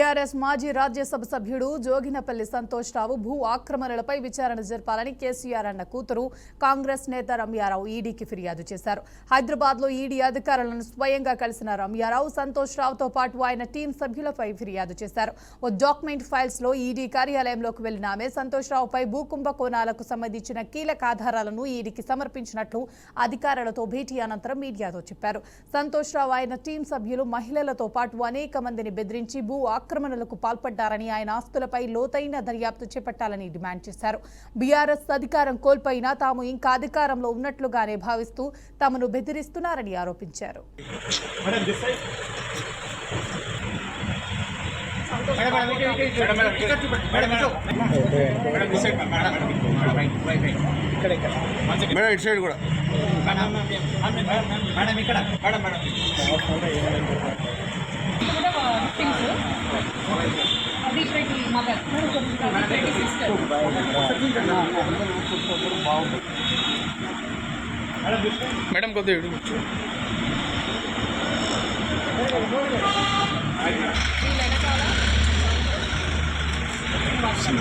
BRS మాజీ రాజ్యసభ సభ్యుడు జోగినపల్లి సంతోష్ రావు భూ ఆక్రమణలపై విచారణ జరపాలని కేసీఆర్ అన్న కూతురు కాంగ్రెస్ నేత రమ్యారావు ఈడీకి ఫిర్యాదు చేశారు. హైదరాబాద్ లో ఈడీ అధికారులను స్వయంగా కలిసిన రమ్యారావు సంతోష్ రావుతో పాటు ఆయన టీం సభ్యులపై ఫిర్యాదు చేశారు. ఓ డాక్యుమెంట్ ఫైల్స్ లో ఈడీ కార్యాలయంలోకి వెళ్లిన ఆమె సంతోష్ రావుపై భూ కుంభకోణాలకు సంబంధించిన కీలక ఆధారాలను ఈడీకి సమర్పించినట్లు అధికారులతో భేటీ అనంతరం మీడియాతో చెప్పారు. సంతోష్ రావు ఆయన టీం సభ్యులు మహిళలతో పాటు అనేక మందిని బెదిరించి భూ ఆక్రమణలకు పాల్పడ్డారని, ఆయన ఆస్తులపై లోతైన దర్యాప్తు చేపట్టాలని డిమాండ్ చేశారు. బీఆర్ఎస్ అధికారం కోల్పోయినా తాము ఇంకా అధికారంలో ఉన్నట్లుగానే భావిస్తూ తమను బెదిరిస్తున్నారని ఆరోపించారు. మేడం కొద్దిగా వర్షం